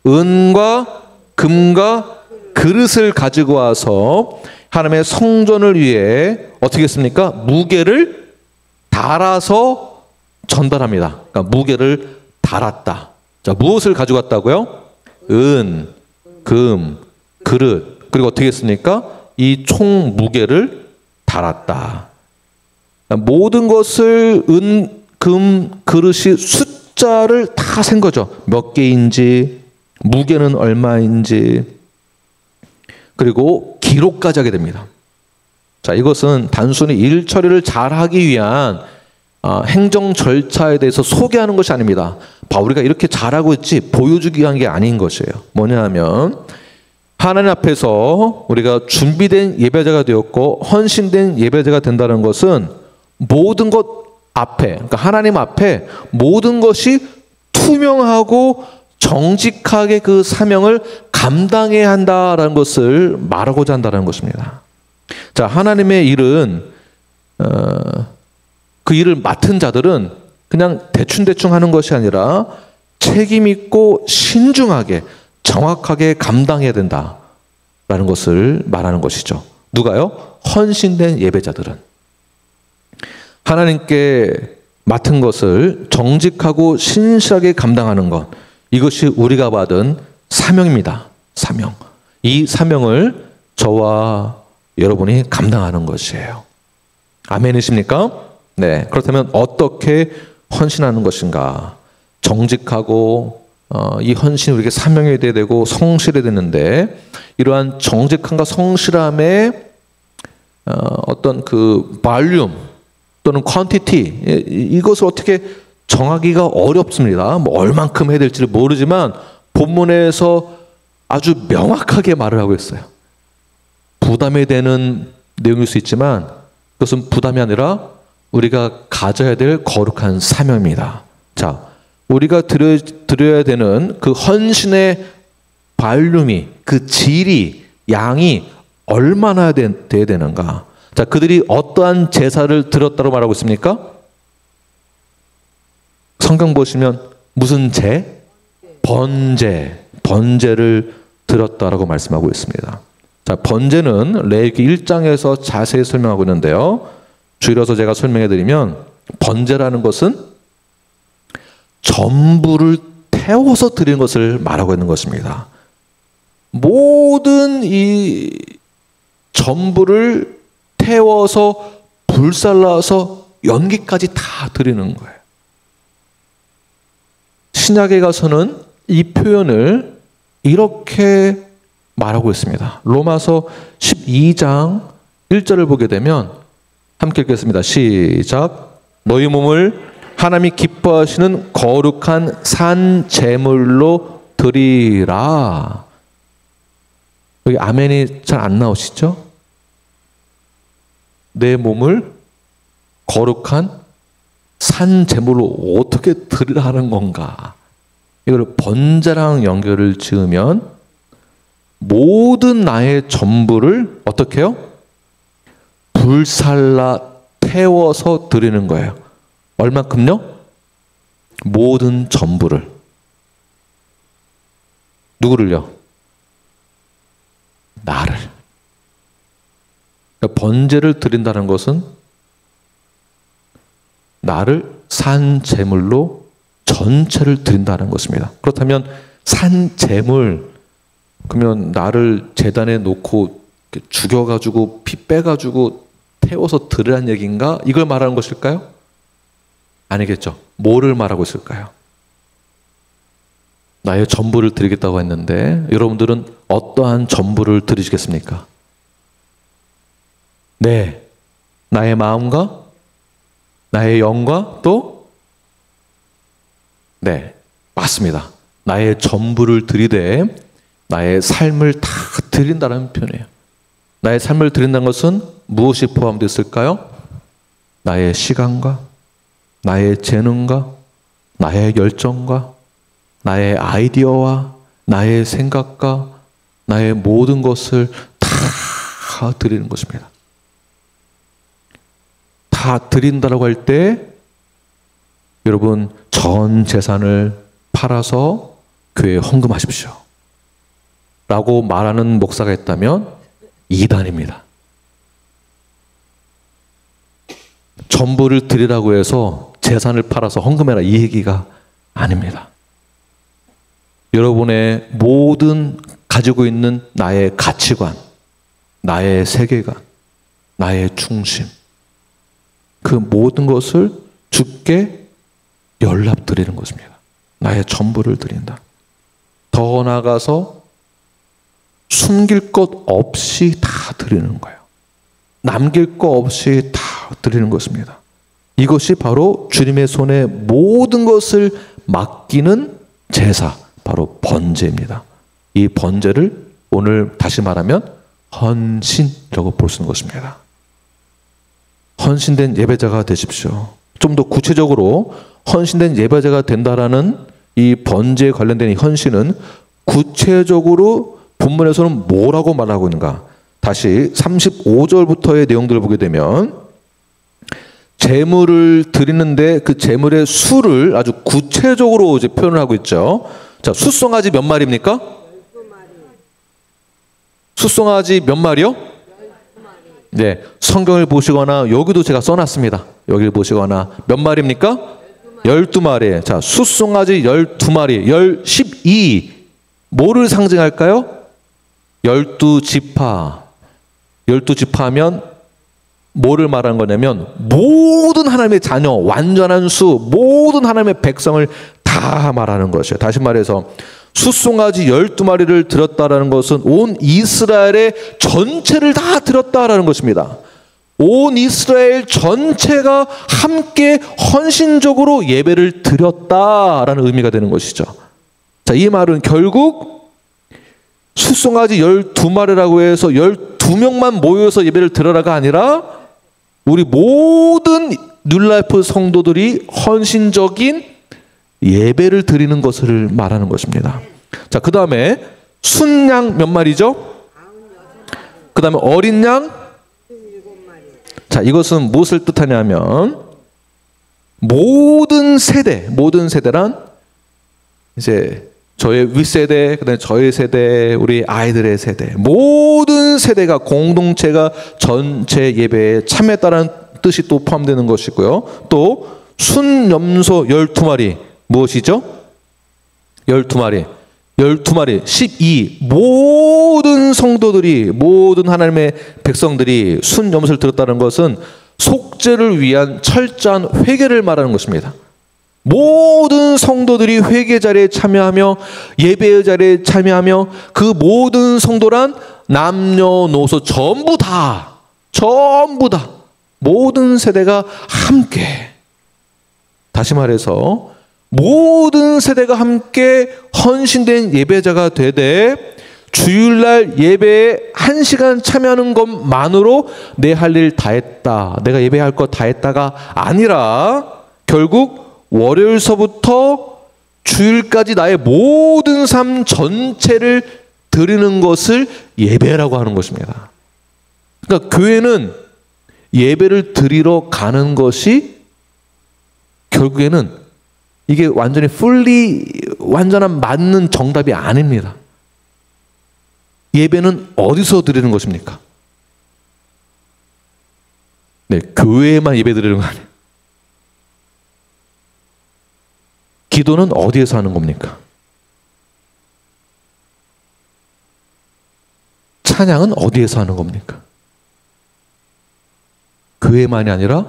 은과 금과 그릇을 가지고 와서 하나님의 성전을 위해 어떻게 했습니까? 무게를 달아서 전달합니다. 그러니까 무게를 달았다. 자, 무엇을 가져갔다고요? 은, 금, 그릇. 그리고 어떻게 했습니까? 이 총 무게를 달았다. 모든 것을 은, 금, 그릇이 숫자를 다 센 거죠. 몇 개인지, 무게는 얼마인지. 그리고 기록까지 하게 됩니다. 자, 이것은 단순히 일 처리를 잘하기 위한 행정 절차에 대해서 소개하는 것이 아닙니다. 우리가 이렇게 잘하고 있지 보여주기 위한 게 아닌 것이에요. 뭐냐 하면 하나님 앞에서 우리가 준비된 예배자가 되었고 헌신된 예배자가 된다는 것은 모든 것 앞에, 그러니까 하나님 앞에 모든 것이 투명하고 정직하게 그 사명을 감당해야 한다라는 것을 말하고자 한다는 것입니다. 자, 하나님의 일은 그 일을 맡은 자들은 그냥 대충대충 하는 것이 아니라 책임 있고 신중하게 정확하게 감당해야 된다라는 것을 말하는 것이죠. 누가요? 헌신된 예배자들은 하나님께 맡은 것을 정직하고 신실하게 감당하는 것, 이것이 우리가 받은 사명입니다. 사명. 이 사명을 저와 여러분이 감당하는 것이에요. 아멘이십니까? 네. 그렇다면 어떻게 헌신하는 것인가? 정직하고 이 헌신이 우리에게 사명이 돼야 되고 성실해야 되는데, 이러한 정직함과 성실함의 어떤 그 볼륨 또는 퀀티티, 이것을 어떻게 정하기가 어렵습니다. 뭐 얼만큼 해야 될지를 모르지만 본문에서 아주 명확하게 말을 하고 있어요. 부담이 되는 내용일 수 있지만 그것은 부담이 아니라 우리가 가져야 될 거룩한 사명입니다. 자, 우리가 드려야 되는 그 헌신의 볼륨이, 그 질이, 양이 얼마나 돼야 되는가? 자, 그들이 어떠한 제사를 드렸다고 말하고 있습니까? 성경 보시면 무슨 제? 번제를 드렸다라고 말씀하고 있습니다. 자, 번제는 레위기 1장에서 자세히 설명하고 있는데요. 줄여서 제가 설명해 드리면, 번제라는 것은 전부를 태워서 드리는 것을 말하고 있는 것입니다. 모든 이 전부를 태워서 불살라서 연기까지 다 드리는 거예요. 신약에 가서는 이 표현을 이렇게 말하고 있습니다. 로마서 12장 1절을 보게 되면 함께 읽겠습니다. 시작. 너희 몸을 하나님이 기뻐하시는 거룩한 산 제물로 드리라. 여기 아멘이 잘 안 나오시죠? 내 몸을 거룩한 산 제물로 어떻게 드리라는 건가? 이걸 번제랑 연결을 지으면 모든 나의 전부를 어떻게 해요? 불살라 태워서 드리는 거예요. 얼만큼요? 모든 전부를. 누구를요? 나를. 그러니까 번제를 드린다는 것은 나를 산 제물로 전체를 드린다는 것입니다. 그렇다면 산 제물, 그러면 나를 제단에 놓고 죽여가지고 피 빼가지고 태워서 드리라는 얘기인가? 이걸 말하는 것일까요? 아니겠죠. 뭐를 말하고 있을까요? 나의 전부를 드리겠다고 했는데 여러분들은 어떠한 전부를 드리시겠습니까? 네, 나의 마음과 나의 영과 또 네, 맞습니다. 나의 전부를 드리되 나의 삶을 다 드린다는 표현이에요. 나의 삶을 드린다는 것은 무엇이 포함되어 있을까요? 나의 시간과 나의 재능과 나의 열정과 나의 아이디어와 나의 생각과 나의 모든 것을 다 드리는 것입니다. 다 드린다라고 할 때 여러분 전 재산을 팔아서 교회에 헌금하십시오 라고 말하는 목사가 있다면 이단입니다. 전부를 드리라고 해서 재산을 팔아서 헌금해라 이 얘기가 아닙니다. 여러분의 모든 가지고 있는 나의 가치관, 나의 세계관, 나의 중심, 그 모든 것을 주께 연락드리는 것입니다. 나의 전부를 드린다. 더 나아가서 숨길 것 없이 다 드리는 거예요. 남길 것 없이 다 드리는 것입니다. 이것이 바로 주님의 손에 모든 것을 맡기는 제사, 바로 번제입니다. 이 번제를 오늘 다시 말하면 헌신이라고 볼 수 있는 것입니다. 헌신된 예배자가 되십시오. 좀 더 구체적으로 헌신된 예배자가 된다라는 이 번제에 관련된 이 헌신은 구체적으로 본문에서는 뭐라고 말하고 있는가? 다시 35절부터의 내용들을 보게 되면 제물을 드리는데 그 제물의 수를 아주 구체적으로 이제 표현을 하고 있죠. 자, 숫송아지 몇 마리입니까? 숫송아지 몇 마리요? 네, 성경을 보시거나 여기도 제가 써놨습니다. 여기를 보시거나 몇 마리입니까? 12마리. 자, 숫송아지 12마리, 12. 뭐를 상징할까요? 12지파. 12지파면 뭐를 말하는 거냐면 모든 하나님의 자녀, 완전한 수, 모든 하나님의 백성을 다 말하는 것이에요. 다시 말해서 숫송아지 12마리를 드렸다라는 것은 온 이스라엘의 전체를 다 드렸다라는 것입니다. 온 이스라엘 전체가 함께 헌신적으로 예배를 드렸다라는 의미가 되는 것이죠. 자, 이 말은 결국 숫송아지 12마리라고 해서 12명만 모여서 예배를 드려라가 아니라 우리 모든 뉴라이프 성도들이 헌신적인 예배를 드리는 것을 말하는 것입니다. 자, 그 다음에 순양 몇 마리죠? 그 다음에 어린 양? 자, 이것은 무엇을 뜻하냐면 모든 세대란 이제 저의 윗세대, 그다음에 저의 세대, 우리 아이들의 세대, 모든 세대가 공동체가 전체 예배에 참여했다는 뜻이 또 포함되는 것이고요. 또 순염소 12마리 무엇이죠? 12마리 12, 모든 성도들이, 모든 하나님의 백성들이 순염소를 드렸다는 것은 속죄를 위한 철저한 회개를 말하는 것입니다. 모든 성도들이 회개 자리에 참여하며 예배의 자리에 참여하며 그 모든 성도란 남녀노소 전부 다 모든 세대가 함께, 다시 말해서 모든 세대가 함께 헌신된 예배자가 되되 주일날 예배에 1시간 참여하는 것만으로 내 할 일 다 했다, 내가 예배할 거 다 했다가 아니라 결국 월요일서부터 주일까지 나의 모든 삶 전체를 드리는 것을 예배라고 하는 것입니다. 그러니까 교회는 예배를 드리러 가는 것이 결국에는 이게 완전히 완전한 맞는 정답이 아닙니다. 예배는 어디서 드리는 것입니까? 네, 교회에만 예배 드리는 거 아니에요. 기도는 어디에서 하는 겁니까? 찬양은 어디에서 하는 겁니까? 교회만이 아니라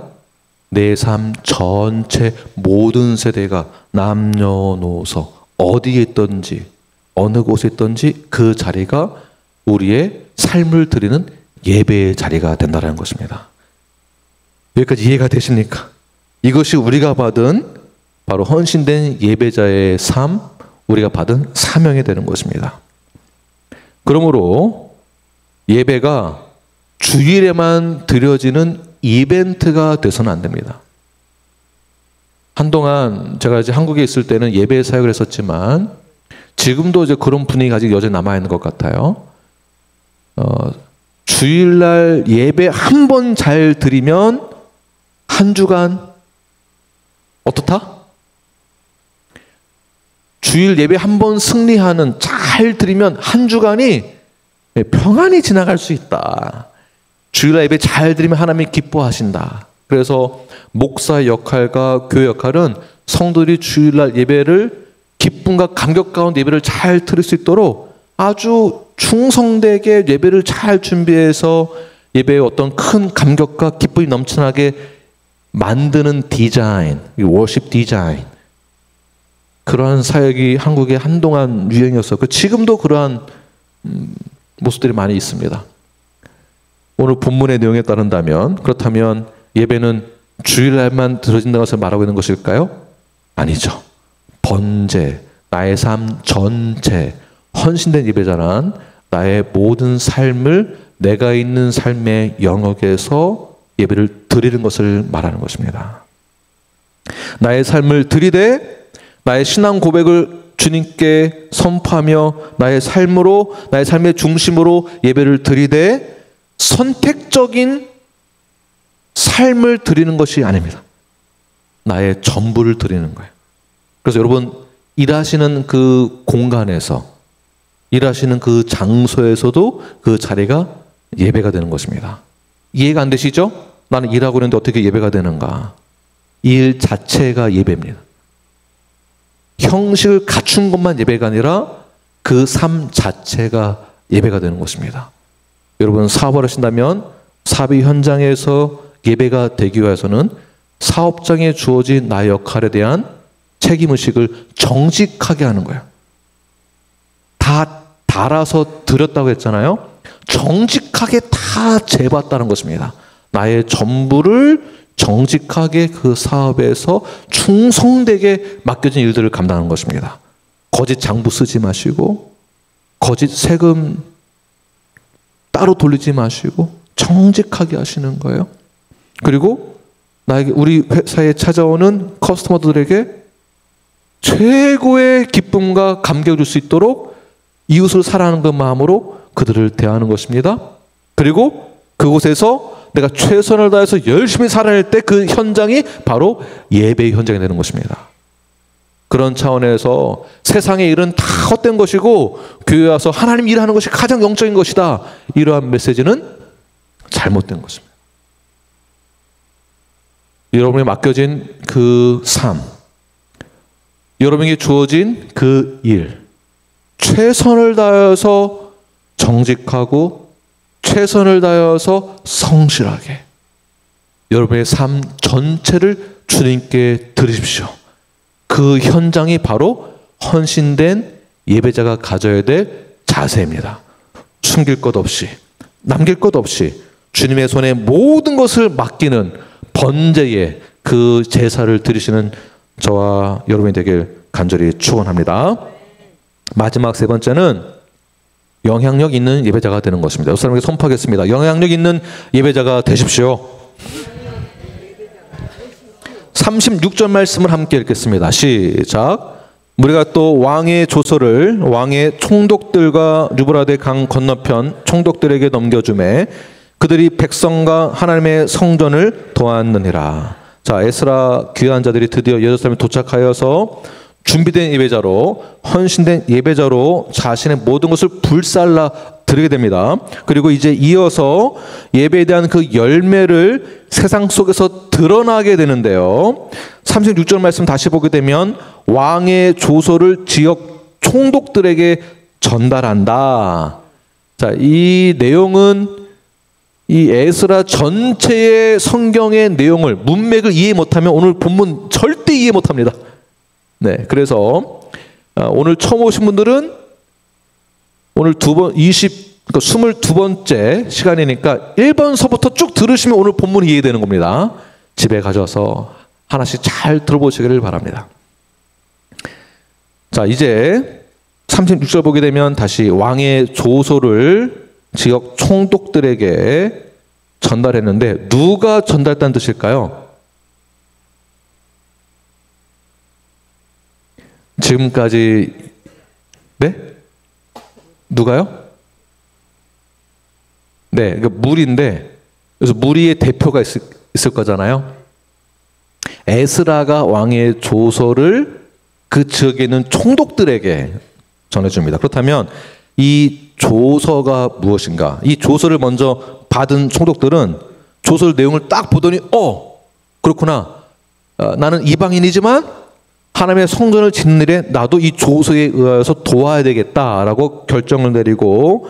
내 삶 전체 모든 세대가 남녀노소 어디에 있든지 어느 곳에 있든지 그 자리가 우리의 삶을 드리는 예배의 자리가 된다는 것입니다. 여기까지 이해가 되십니까? 이것이 우리가 받은 바로 헌신된 예배자의 삶, 우리가 받은 사명이 되는 것입니다. 그러므로 예배가 주일에만 드려지는 이벤트가 돼서는 안 됩니다. 한동안 제가 이제 한국에 있을 때는 예배 사역을 했었지만 지금도 이제 그런 분위기가 아직 여전히 남아있는 것 같아요. 주일날 예배 한 번 잘 드리면 한 주간 어떻다? 주일 예배 한 번 승리하는, 잘 드리면 한 주간이 평안히 지나갈 수 있다. 주일날 예배 잘 드리면 하나님이 기뻐하신다. 그래서 목사의 역할과 교회 역할은 성도들이 주일날 예배를 기쁨과 감격 가운데 예배를 잘 드릴 수 있도록 아주 충성되게 예배를 잘 준비해서 예배에 어떤 큰 감격과 기쁨이 넘쳐나게 만드는 디자인, 워십 디자인, 그러한 사역이 한국에 한동안 유행이었었고 지금도 그러한 모습들이 많이 있습니다. 오늘 본문의 내용에 따른다면, 그렇다면 예배는 주일날만 드려진다는 것을 말하고 있는 것일까요? 아니죠. 번제, 나의 삶 전체, 헌신된 예배자란 나의 모든 삶을 내가 있는 삶의 영역에서 예배를 드리는 것을 말하는 것입니다. 나의 삶을 드리되 나의 신앙 고백을 주님께 선포하며 나의 삶으로, 나의 삶의 중심으로 예배를 드리되 선택적인 삶을 드리는 것이 아닙니다. 나의 전부를 드리는 거예요. 그래서 여러분, 일하시는 그 공간에서, 일하시는 그 장소에서도 그 자리가 예배가 되는 것입니다. 이해가 안 되시죠? 나는 일하고 있는데 어떻게 예배가 되는가? 일 자체가 예배입니다. 형식을 갖춘 것만 예배가 아니라 그 삶 자체가 예배가 되는 것입니다. 여러분, 사업을 하신다면 사업의 현장에서 예배가 되기 위해서는 사업장에 주어진 나의 역할에 대한 책임의식을 정직하게 하는 거예요. 다 달아서 드렸다고 했잖아요. 정직하게 다 재봤다는 것입니다. 나의 전부를 정직하게 그 사업에서 충성되게 맡겨진 일들을 감당하는 것입니다. 거짓 장부 쓰지 마시고, 거짓 세금 따로 돌리지 마시고 정직하게 하시는 거예요. 그리고 나에게, 우리 회사에 찾아오는 커스터머들에게 최고의 기쁨과 감격을 줄 수 있도록 이웃을 사랑하는 그 마음으로 그들을 대하는 것입니다. 그리고 그곳에서 내가 최선을 다해서 열심히 살아낼 때 그 현장이 바로 예배의 현장이 되는 것입니다. 그런 차원에서 세상의 일은 다 헛된 것이고 교회에 와서 하나님 일하는 것이 가장 영적인 것이다, 이러한 메시지는 잘못된 것입니다. 여러분이 맡겨진 그 삶, 여러분에게 주어진 그 일, 최선을 다해서 정직하고 최선을 다해서 성실하게 여러분의 삶 전체를 주님께 드리십시오. 그 현장이 바로 헌신된 예배자가 가져야 될 자세입니다. 숨길 것 없이, 남길 것 없이 주님의 손에 모든 것을 맡기는 번제의 그 제사를 드리시는 저와 여러분이 되길 간절히 축원합니다. 마지막 세 번째는 영향력 있는 예배자가 되는 것입니다. 여러 사람에게 선포하겠습니다. 영향력 있는 예배자가 되십시오. 36절 말씀을 함께 읽겠습니다. 시작. 우리가 또 왕의 조서를 왕의 총독들과 유브라데 강 건너편 총독들에게 넘겨주매 그들이 백성과 하나님의 성전을 도왔느니라. 자, 에스라 귀한 자들이 드디어 예루살렘에 도착하여서 준비된 예배자로, 헌신된 예배자로 자신의 모든 것을 불살라 드리게 됩니다. 그리고 이제 이어서 예배에 대한 그 열매를 세상 속에서 드러나게 되는데요. 36절 말씀 다시 보게 되면 왕의 조서를 지역 총독들에게 전달한다. 자, 이 내용은 이 에스라 전체의 성경의 내용을, 문맥을 이해 못하면 오늘 본문 절대 이해 못합니다. 네, 그래서 오늘 처음 오신 분들은 오늘 22번째 시간이니까 1번서부터 쭉 들으시면 오늘 본문이 이해되는 겁니다. 집에 가셔서 하나씩 잘 들어보시기를 바랍니다. 자, 이제 36절 보게 되면 다시 왕의 조서를 지역 총독들에게 전달했는데 누가 전달했다는 뜻일까요? 지금까지, 네? 누가요? 네, 그 무리인데, 그래서 무리의 대표가 있을 거잖아요. 에스라가 왕의 조서를 그 지역에 있는 총독들에게 전해줍니다. 그렇다면 이 조서가 무엇인가? 이 조서를 먼저 받은 총독들은 조서 내용을 딱 보더니 그렇구나. 나는 이방인이지만 하나님의 성전을 짓는 일에 나도 이 조서에 의하여서 도와야 되겠다라고 결정을 내리고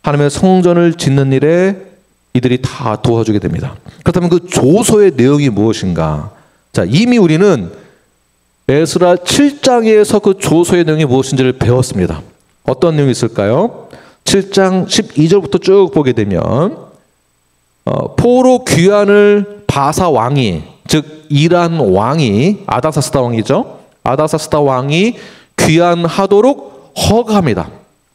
하나님의 성전을 짓는 일에 이들이 다 도와주게 됩니다. 그렇다면 그 조서의 내용이 무엇인가? 자, 이미 우리는 에스라 7장에서 그 조서의 내용이 무엇인지를 배웠습니다. 어떤 내용이 있을까요? 7장 12절부터 쭉 보게 되면 포로 귀환을 바사 왕이, 즉 이란 왕이, 아닥사스다 왕이죠. 아닥사스다 왕이 귀환하도록 허가합니다.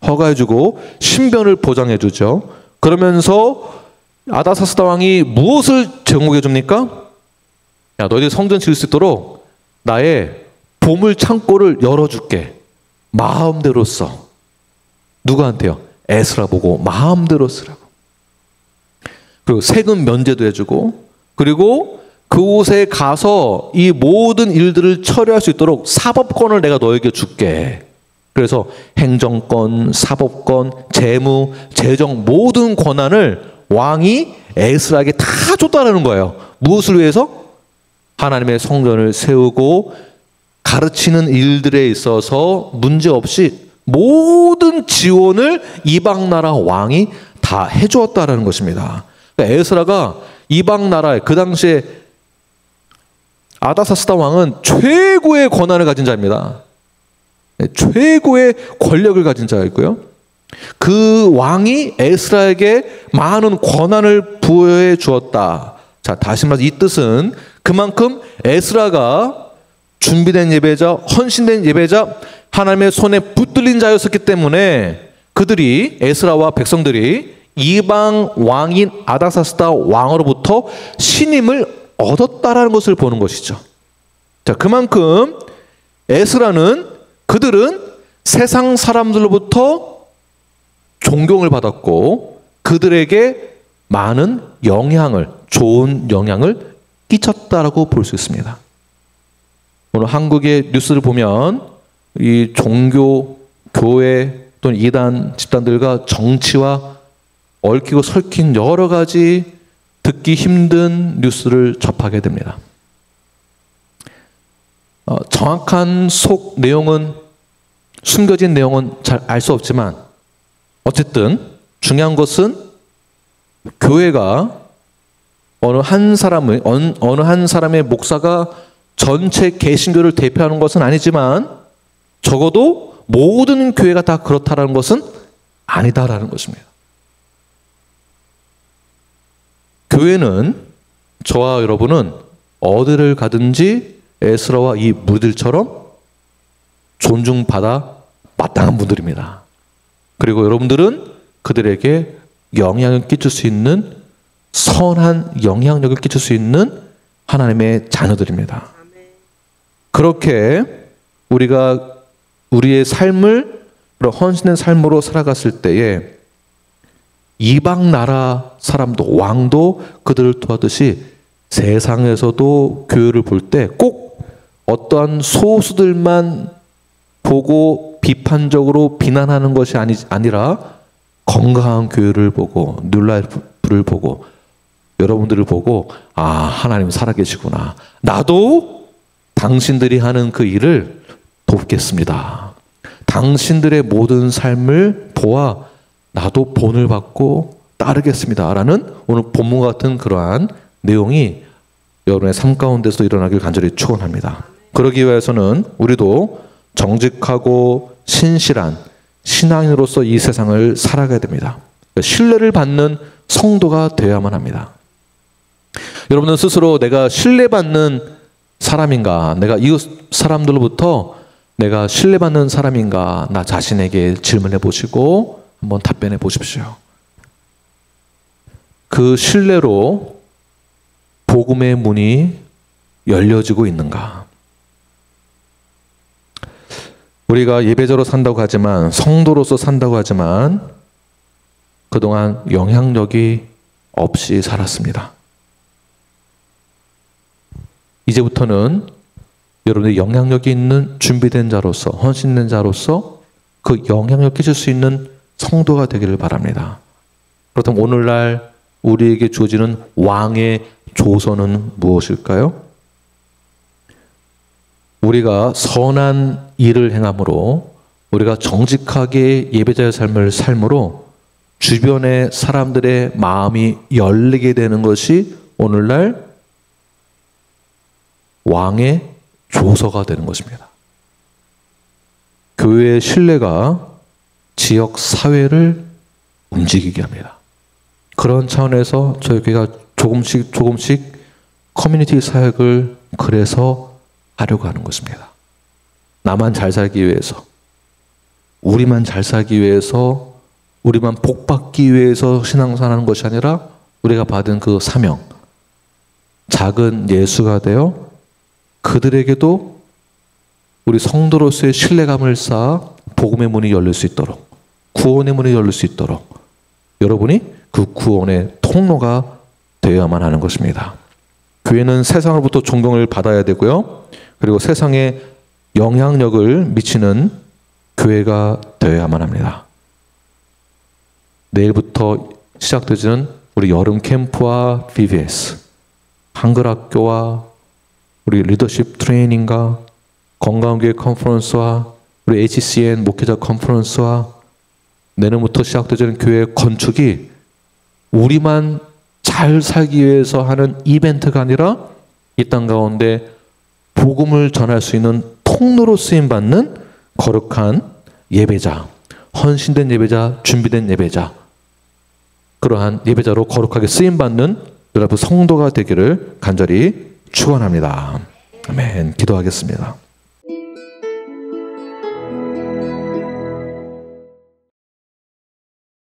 허가해주고 신변을 보장해주죠. 그러면서 아닥사스다 왕이 무엇을 제공해 줍니까? 야, 너희들 성전 지을 수 있도록 나의 보물 창고를 열어줄게. 마음대로 써. 누구한테요? 에스라 보고 마음대로 쓰라고. 그리고 세금 면제도 해주고, 그리고 그곳에 가서 이 모든 일들을 처리할 수 있도록 사법권을 내가 너에게 줄게. 그래서 행정권, 사법권, 재무, 재정 모든 권한을 왕이 에스라에게 다 줬다라는 거예요. 무엇을 위해서? 하나님의 성전을 세우고 가르치는 일들에 있어서 문제없이 모든 지원을 이방 나라 왕이 다 해주었다라는 것입니다. 그러니까 에스라가 이방 나라에 그 당시에 아다사스다 왕은 최고의 권한을 가진 자입니다. 최고의 권력을 가진 자였고요. 그 왕이 에스라에게 많은 권한을 부여해 주었다. 자, 다시 말해서 이 뜻은 그만큼 에스라가 준비된 예배자, 헌신된 예배자, 하나님의 손에 붙들린 자였었기 때문에 그들이, 에스라와 백성들이 이방 왕인 아닥사스다 왕으로부터 신임을 얻었다라는 것을 보는 것이죠. 자, 그만큼 그들은 세상 사람들로부터 존경을 받았고 그들에게 많은 좋은 영향을 끼쳤다라고 볼 수 있습니다. 오늘 한국의 뉴스를 보면 이 종교, 교회 또는 이단 집단들과 정치와 얽히고 설킨 여러 가지 듣기 힘든 뉴스를 접하게 됩니다. 정확한 속 내용은, 숨겨진 내용은 잘 알 수 없지만 어쨌든 중요한 것은 교회가 어느 한 사람의 목사가 전체 개신교를 대표하는 것은 아니지만 적어도 모든 교회가 다 그렇다라는 것은 아니다라는 것입니다. 교회는, 저와 여러분은 어디를 가든지 에스라와 이 무리들처럼 존중받아 마땅한 분들입니다. 그리고 여러분들은 그들에게 영향을 끼칠 수 있는, 선한 영향력을 끼칠 수 있는 하나님의 자녀들입니다. 그렇게 우리가 우리의 삶을 헌신된 삶으로 살아갔을 때에 이방 나라 사람도, 왕도 그들을 도하듯이 세상에서도 교회를 볼 때 꼭 어떠한 소수들만 보고 비판적으로 비난하는 것이 아니라 건강한 교회를 보고, 뉴라이프를 보고, 여러분들을 보고, 아, 하나님 살아계시구나. 나도 당신들이 하는 그 일을 돕겠습니다. 당신들의 모든 삶을 보아 나도 본을 받고 따르겠습니다. 라는 오늘 본문 같은 그러한 내용이 여러분의 삶 가운데서 일어나길 간절히 축원합니다. 그러기 위해서는 우리도 정직하고 신실한 신앙인으로서 이 세상을 살아가야 됩니다. 신뢰를 받는 성도가 되어야만 합니다. 여러분은 스스로 내가 신뢰받는 사람인가, 내가 이웃 사람들로부터 내가 신뢰받는 사람인가, 나 자신에게 질문해 보시고 한번 답변해 보십시오. 그 신뢰로 복음의 문이 열려지고 있는가? 우리가 예배자로 산다고 하지만, 성도로서 산다고 하지만 그동안 영향력이 없이 살았습니다. 이제부터는 여러분의 영향력이 있는 준비된 자로서, 헌신된 자로서 그 영향력 끼칠 수 있는 성도가 되기를 바랍니다. 그렇다면 오늘날 우리에게 주어지는 왕의 조서는 무엇일까요? 우리가 선한 일을 행함으로, 우리가 정직하게 예배자의 삶을 삶으로 주변의 사람들의 마음이 열리게 되는 것이 오늘날 왕의 조서가 되는 것입니다. 교회의 신뢰가 지역 사회를 움직이게 합니다. 그런 차원에서 저희 교회가 조금씩 커뮤니티 사역을 그래서 하려고 하는 것입니다. 나만 잘 살기 위해서, 우리만 잘 살기 위해서, 우리만 복받기 위해서 신앙생활하는 것이 아니라 우리가 받은 그 사명, 작은 예수가 되어 그들에게도 우리 성도로서의 신뢰감을 쌓아 복음의 문이 열릴 수 있도록, 구원의 문이 열릴 수 있도록 여러분이 그 구원의 통로가 되어야만 하는 것입니다. 교회는 세상으로부터 존경을 받아야 되고요. 그리고 세상에 영향력을 미치는 교회가 되어야만 합니다. 내일부터 시작되는 우리 여름 캠프와 VBS, 한글학교와 우리 리더십 트레이닝과 건강교회 컨퍼런스와 우리 HCN 목회자 컨퍼런스와 내년부터 시작되는 교회 건축이 우리만 잘 살기 위해서 하는 이벤트가 아니라 이 땅 가운데 복음을 전할 수 있는 통로로 쓰임받는 거룩한 예배자, 헌신된 예배자, 준비된 예배자, 그러한 예배자로 거룩하게 쓰임받는 여러분 성도가 되기를 간절히 축원합니다. 아멘. 기도하겠습니다.